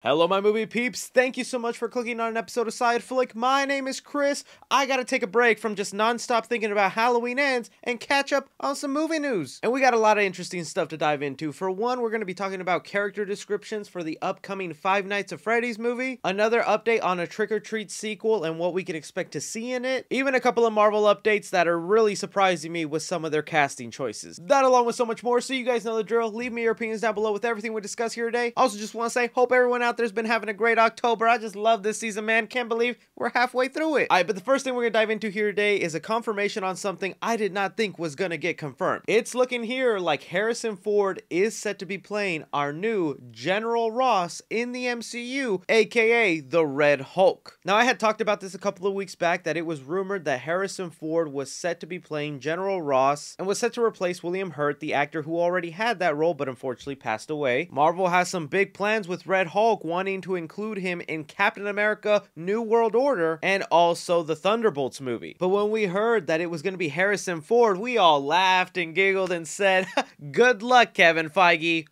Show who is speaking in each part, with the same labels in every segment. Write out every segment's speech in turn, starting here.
Speaker 1: Hello, my movie peeps. Thank you so much for clicking on an episode of Side Flick. My name is Chris. I gotta take a break from just non-stop thinking about Halloween ends and catch up on some movie news. And we got a lot of interesting stuff to dive into. For one, we're gonna be talking about character descriptions for the upcoming Five Nights at Freddy's movie, another update on a Trick or Treat sequel and what we can expect to see in it, even a couple of Marvel updates that are really surprising me with some of their casting choices. That along with so much more, so you guys know the drill. Leave me your opinions down below with everything we discuss here today. Also just want to say, hope everyone out there's been having a great October. I just love this season, man. Can't believe we're halfway through it. Alright, but the first thing we're gonna dive into here today is a confirmation on something I did not think was gonna get confirmed. It's looking here like Harrison Ford is set to be playing our new General Ross in the MCU, aka the Red Hulk. Now, I had talked about this a couple of weeks back that it was rumored that Harrison Ford was set to be playing General Ross and was set to replace William Hurt, the actor who already had that role but unfortunately passed away. Marvel has some big plans with Red Hulk, wanting to include him in Captain America New World Order and also the Thunderbolts movie. But when we heard that it was going to be Harrison Ford, we all laughed and giggled and said, good luck, Kevin Feige.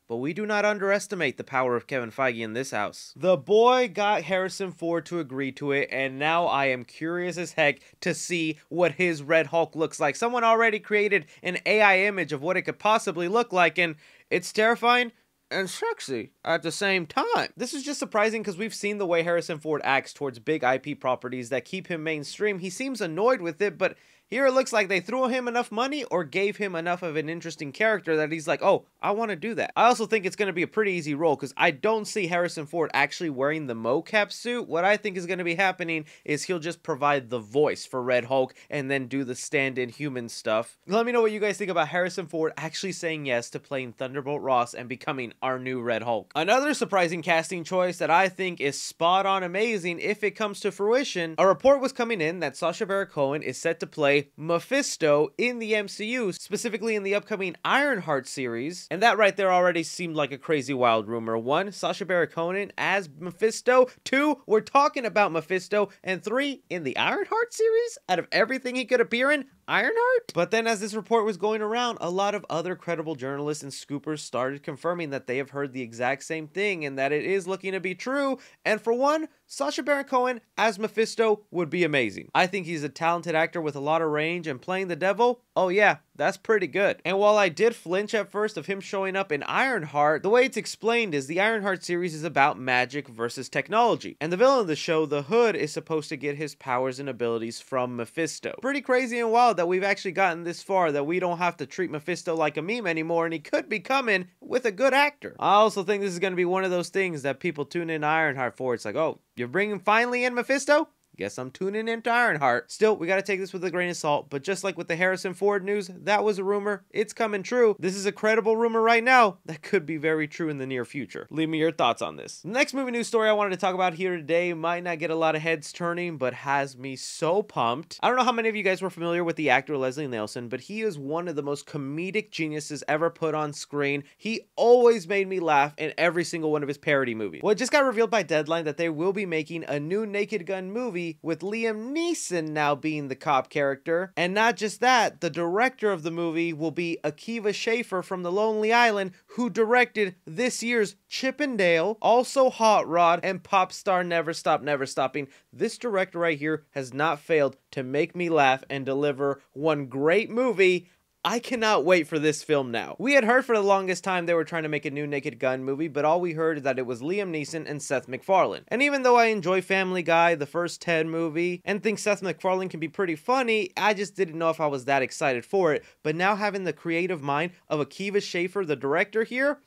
Speaker 1: But we do not underestimate the power of Kevin Feige in this house. The boy got Harrison Ford to agree to it, and now I am curious as heck to see what his Red Hulk looks like. Someone already created an AI image of what it could possibly look like, and it's terrifying and sexy at the same time. This is just surprising because we've seen the way Harrison Ford acts towards big IP properties that keep him mainstream. He seems annoyed with it, but here it looks like they threw him enough money or gave him enough of an interesting character that he's like, oh, I want to do that. I also think it's going to be a pretty easy role because I don't see Harrison Ford actually wearing the mocap suit. What I think is going to be happening is he'll just provide the voice for Red Hulk and then do the stand-in human stuff. Let me know what you guys think about Harrison Ford actually saying yes to playing Thunderbolt Ross and becoming our new Red Hulk. Another surprising casting choice that I think is spot on amazing if it comes to fruition, a report was coming in that Sacha Baron Cohen is set to play Mephisto in the MCU, specifically in the upcoming Ironheart series. And that right there already seemed like a crazy wild rumor. 1, Sacha Baron Cohen as Mephisto. 2, we're talking about Mephisto. And 3, in the Ironheart series? Out of everything he could appear in, Ironheart? But then as this report was going around, a lot of other credible journalists and scoopers started confirming that they have heard the exact same thing and that it is looking to be true. And for one, Sacha Baron Cohen as Mephisto would be amazing. I think he's a talented actor with a lot of range, and playing the devil, oh yeah, that's pretty good. And while I did flinch at first of him showing up in Ironheart, the way it's explained is the Ironheart series is about magic versus technology. And the villain of the show, the Hood, is supposed to get his powers and abilities from Mephisto. Pretty crazy and wild that we've actually gotten this far, that we don't have to treat Mephisto like a meme anymore, and he could be coming with a good actor. I also think this is going to be one of those things that people tune in Ironheart for. It's like, oh, you're bringing finally in Mephisto? Guess I'm tuning into Ironheart. Still, we gotta take this with a grain of salt, but just like with the Harrison Ford news, that was a rumor. It's coming true. This is a credible rumor right now that could be very true in the near future. Leave me your thoughts on this. The next movie news story I wanted to talk about here today might not get a lot of heads turning, but has me so pumped. I don't know how many of you guys were familiar with the actor Leslie Nielsen, but he is one of the most comedic geniuses ever put on screen. He always made me laugh in every single one of his parody movies. Well, it just got revealed by Deadline that they will be making a new Naked Gun movie with Liam Neeson now being the cop character. And not just that, the director of the movie will be Akiva Schaffer from The Lonely Island, who directed this year's Chip and Dale, also Hot Rod, and Pop Star Never Stop Never Stopping. This director right here has not failed to make me laugh and deliver one great movie. I cannot wait for this film now. We had heard for the longest time they were trying to make a new Naked Gun movie, but all we heard is that it was Liam Neeson and Seth MacFarlane. And even though I enjoy Family Guy, the first Ted movie, and think Seth MacFarlane can be pretty funny, I just didn't know if I was that excited for it. But now having the creative mind of Akiva Schaffer, the director here,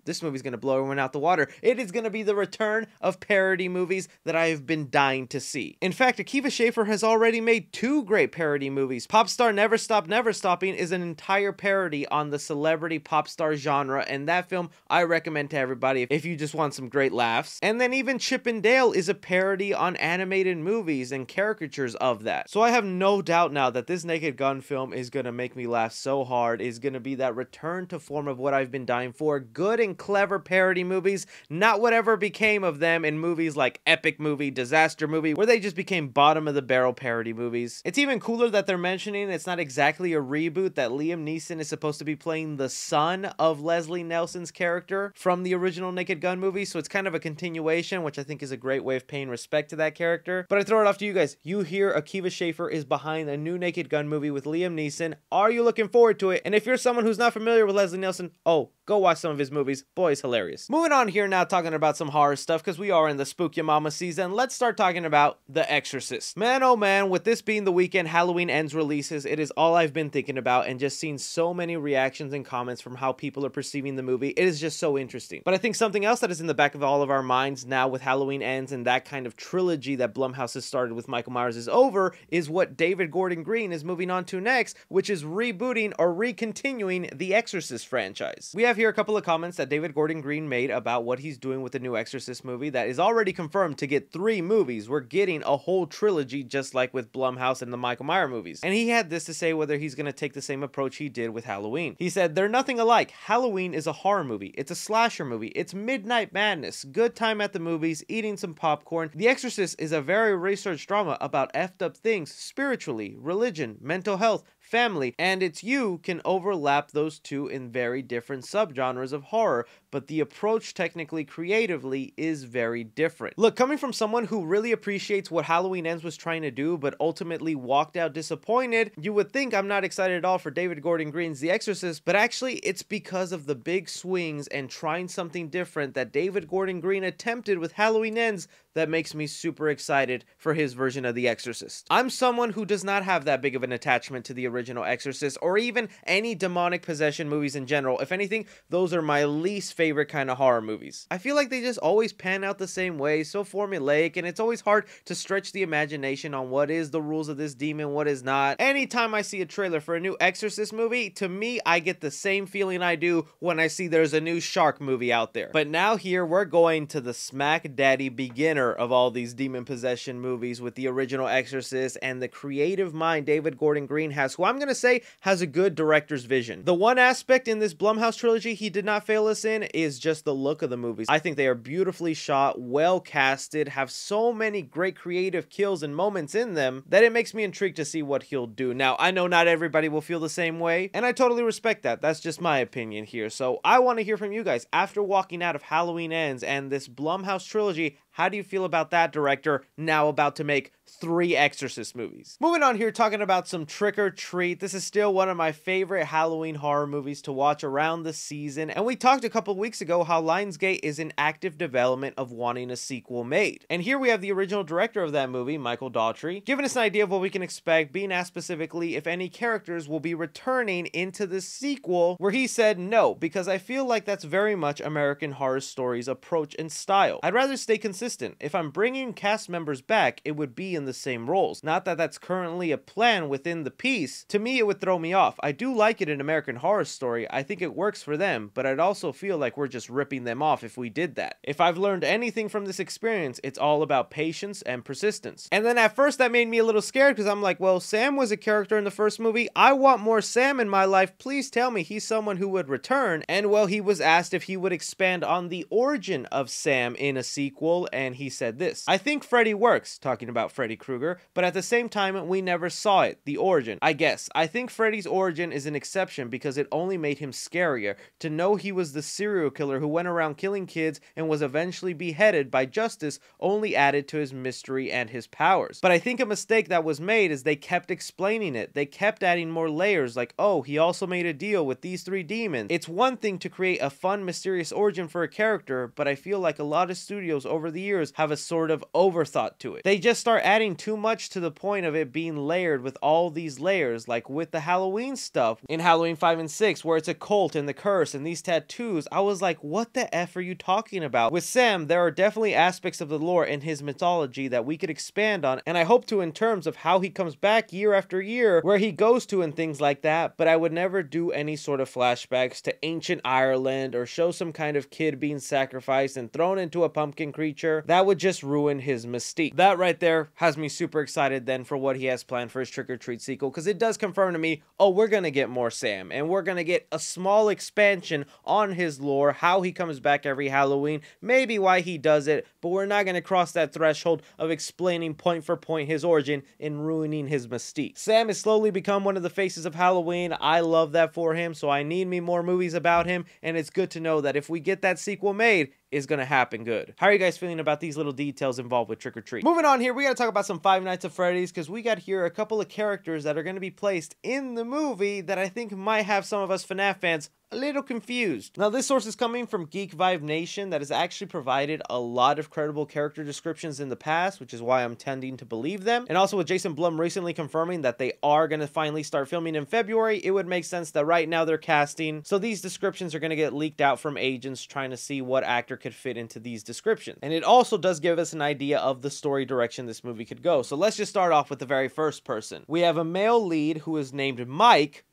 Speaker 1: this movie's going to blow everyone out the water. It is going to be the return of parody movies that I have been dying to see. In fact, Akiva Schaffer has already made 2 great parody movies. Pop Star Never Stop Never Stopping is an entire parody on the celebrity pop star genre, and that film I recommend to everybody if you just want some great laughs. And then even Chip and Dale is a parody on animated movies and caricatures of that. So I have no doubt now that this Naked Gun film is going to make me laugh so hard, is going to be that return to form of what I've been dying for, good and clever parody movies, not whatever became of them in movies like Epic Movie, Disaster Movie, where they just became bottom of the barrel parody movies. It's even cooler that they're mentioning it's not exactly a reboot, that Liam Neeson is supposed to be playing the son of Leslie Nelson's character from the original Naked Gun movie, so it's kind of a continuation, which I think is a great way of paying respect to that character. But I throw it off to you guys. You hear Akiva Schaffer is behind a new Naked Gun movie with Liam Neeson. Are you looking forward to it? And if you're someone who's not familiar with Leslie Nelson, oh, go watch some of his movies. Boy, he's hilarious. Moving on here now, talking about some horror stuff, because we are in the Spook Ya Mama season. Let's start talking about The Exorcist. Man, oh man, with this being the weekend Halloween Ends releases, it is all I've been thinking about, and just seeing so many reactions and comments from how people are perceiving the movie. It is just so interesting. But I think something else that is in the back of all of our minds now with Halloween Ends and that kind of trilogy that Blumhouse has started with Michael Myers is over, is what David Gordon Green is moving on to next, which is rebooting or recontinuing the Exorcist franchise. We have here a couple of comments that David Gordon Green made about what he's doing with the new Exorcist movie that is already confirmed to get 3 movies. We're getting a whole trilogy just like with Blumhouse and the Michael Myers movies. And he had this to say whether he's going to take the same approach he did with Halloween. He said, "They're nothing alike. Halloween is a horror movie. It's a slasher movie. It's midnight madness. Good time at the movies, eating some popcorn. The Exorcist is a very researched drama about effed up things spiritually, religion, mental health, family, and you can overlap those two in very different subgenres of horror, but the approach technically creatively is very different." Look, coming from someone who really appreciates what Halloween Ends was trying to do but ultimately walked out disappointed, you would think I'm not excited at all for David Gordon Green's The Exorcist, but actually it's because of the big swings and trying something different that David Gordon Green attempted with Halloween Ends that makes me super excited for his version of The Exorcist. I'm someone who does not have that big of an attachment to the original Exorcist or even any demonic possession movies in general. If anything, those are my least favorite kind of horror movies. I feel like they just always pan out the same way, so formulaic, and it's always hard to stretch the imagination on what is the rules of this demon, what is not. Anytime I see a trailer for a new Exorcist movie, to me, I get the same feeling I do when I see there's a new shark movie out there. But now here, we're going to the smack daddy beginner of all these demon possession movies with the original Exorcist and the creative mind David Gordon Green has, who I'm going to say has a good director's vision. The one aspect in this Blumhouse trilogy he did not fail us in is just the look of the movies. I think they are beautifully shot, well casted, have so many great creative kills and moments in them that it makes me intrigued to see what he'll do. Now, I know not everybody will feel the same way, and I totally respect that. That's just my opinion here. So I want to hear from you guys. After walking out of Halloween Ends and this Blumhouse trilogy, how do you feel about that director now about to make 3 Exorcist movies? Moving on here, talking about some Trick or Treat. This is still one of my favorite Halloween horror movies to watch around the season. And we talked a couple weeks ago how Lionsgate is in active development of wanting a sequel made. And here we have the original director of that movie, Michael Daughtry, giving us an idea of what we can expect, being asked specifically if any characters will be returning into the sequel, where he said no, because I feel like that's very much American Horror Story's approach and style. I'd rather stay consistent. If I'm bringing cast members back, it would be in the same roles. Not that that's currently a plan within the piece. To me, it would throw me off. I do like it in American Horror Story. I think it works for them, but I'd also feel like we're just ripping them off if we did that. If I've learned anything from this experience, it's all about patience and persistence. And then at first that made me a little scared because I'm like, well, Sam was a character in the first movie. I want more Sam in my life. Please tell me he's someone who would return. And well, he was asked if he would expand on the origin of Sam in a sequel, and he said this: "I think Freddy works," talking about Freddy Krueger, "but at the same time, we never saw it, the origin. I guess. I think Freddy's origin is an exception because it only made him scarier. To know he was the serial killer who went around killing kids and was eventually beheaded by justice only added to his mystery and his powers. But I think a mistake that was made is they kept explaining it. They kept adding more layers like, oh, he also made a deal with these 3 demons. It's one thing to create a fun, mysterious origin for a character, but I feel like a lot of studios over the years have a sort of overthought to it. They just start adding too much to the point of it being layered with all these layers, like with the Halloween stuff in Halloween 5 and 6, where it's a cult and the curse and these tattoos. I was like, what the F are you talking about? With Sam, there are definitely aspects of the lore and his mythology that we could expand on, and I hope to in terms of how he comes back year after year, where he goes to and things like that, but I would never do any sort of flashbacks to ancient Ireland or show some kind of kid being sacrificed and thrown into a pumpkin creature. here, that would just ruin his mystique. That right there has me super excited then for what he has planned for his Trick or Treat sequel, because it does confirm to me, oh, we're gonna get more Sam, and we're gonna get a small expansion on his lore, how he comes back every Halloween, maybe why he does it, but we're not gonna cross that threshold of explaining point for point his origin and ruining his mystique. Sam has slowly become one of the faces of Halloween. I love that for him, so I need me more movies about him, and it's good to know that if we get that sequel made, is gonna happen good. How are you guys feeling about these little details involved with Trick or Treat? Moving on here, we gotta talk about some Five Nights at Freddy's, because we got here a couple of characters that are gonna be placed in the movie that I think might have some of us FNAF fans a little confused. Now, this source is coming from Geek Vibe Nation that has actually provided a lot of credible character descriptions in the past, which is why I'm tending to believe them. And also with Jason Blum recently confirming that they are going to finally start filming in February, it would make sense that right now they're casting. So these descriptions are going to get leaked out from agents trying to see what actor could fit into these descriptions. And it also does give us an idea of the story direction this movie could go. So let's just start off with the very first person. We have a male lead who is named Mike.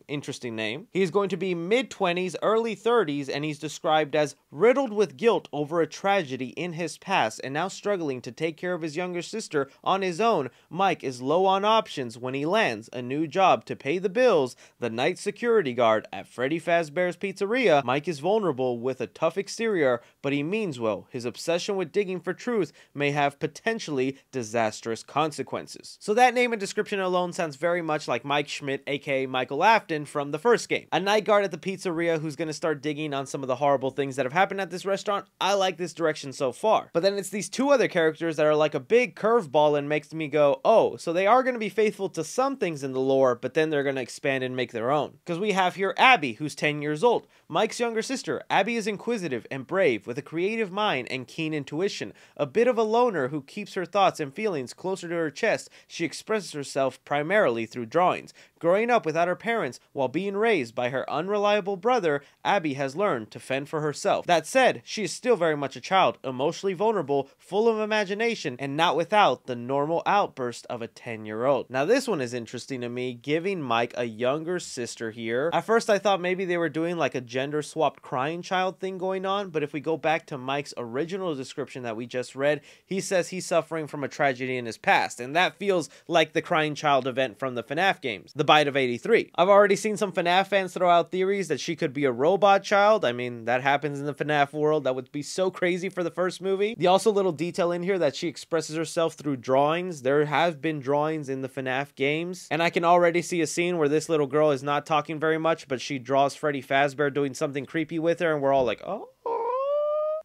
Speaker 1: Interesting name. He's going to be mid-20s, early 30s, and he's described as riddled with guilt over a tragedy in his past and now struggling to take care of his younger sister on his own. Mike is low on options when he lands a new job to pay the bills, the night security guard at Freddy Fazbear's Pizzeria. Mike is vulnerable with a tough exterior, but he means well. His obsession with digging for truth may have potentially disastrous consequences. So that name and description alone sounds very much like Mike Schmidt, aka Michael Afton from the first game. A night guard at the pizzeria who's going to start digging on some of the horrible things that have happened at this restaurant. I like this direction so far. But then it's these two other characters that are like a big curveball and makes me go, oh, so they are going to be faithful to some things in the lore, but then they're going to expand and make their own. Because we have here Abby, who's 10 years old. Mike's younger sister. Abby is inquisitive and brave with a creative mind and keen intuition. A bit of a loner who keeps her thoughts and feelings closer to her chest. She expresses herself primarily through drawings. Growing up without her parents while being raised by her unreliable brother, Abby has learned to fend for herself. That said, she is still very much a child, emotionally vulnerable, full of imagination, and not without the normal outburst of a 10-year-old. Now this one is interesting to me, giving Mike a younger sister here. At first I thought maybe they were doing like a gender-swapped crying child thing going on, but if we go back to Mike's original description that we just read, he says he's suffering from a tragedy in his past, and that feels like the crying child event from the FNAF games, the Bite of 83. I've already seen some FNAF fans throw out theories that she could be a robot child. I mean, that happens in the FNAF world. That would be so crazy for the first movie. The also little detail in here that she expresses herself through drawings. There have been drawings in the FNAF games, and I can already see a scene where this little girl is not talking very much, but she draws Freddy Fazbear doing something creepy with her, and we're all like, oh.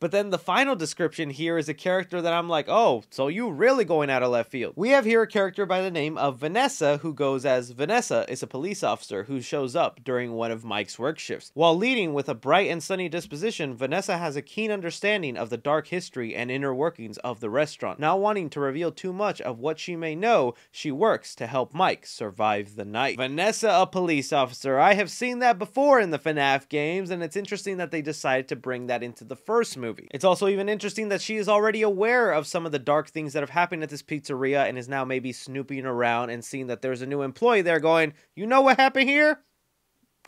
Speaker 1: But then the final description here is a character that I'm like, oh, so you really going out of left field. We have here a character by the name of Vanessa who goes as Vanessa is a police officer who shows up during one of Mike's work shifts. While leading with a bright and sunny disposition, Vanessa has a keen understanding of the dark history and inner workings of the restaurant. Not wanting to reveal too much of what she may know, she works to help Mike survive the night. Vanessa, a police officer. I have seen that before in the FNAF games, and it's interesting that they decided to bring that into the first movie. It's also even interesting that she is already aware of some of the dark things that have happened at this pizzeria and is now maybe snooping around and seeing that there's a new employee there going, you know what happened here?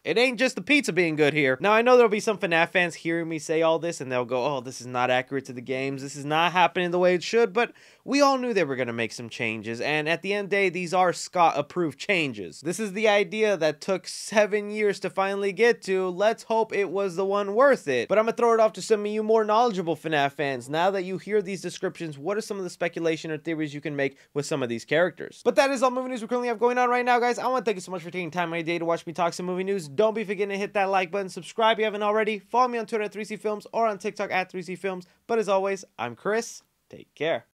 Speaker 1: It ain't just the pizza being good here. Now, I know there'll be some FNAF fans hearing me say all this, and they'll go, oh, this is not accurate to the games. This is not happening the way it should, but we all knew they were going to make some changes, and at the end of the day, these are Scott-approved changes. This is the idea that took 7 years to finally get to. Let's hope it was the one worth it. But I'm going to throw it off to some of you more knowledgeable FNAF fans. Now that you hear these descriptions, what are some of the speculation or theories you can make with some of these characters? But that is all movie news we currently have going on right now, guys. I want to thank you so much for taking time out of your day to watch me talk some movie news. Don't be forgetting to hit that like button, subscribe if you haven't already, follow me on Twitter at 3CFilms or on TikTok at 3CFilms. But as always, I'm Chris. Take care.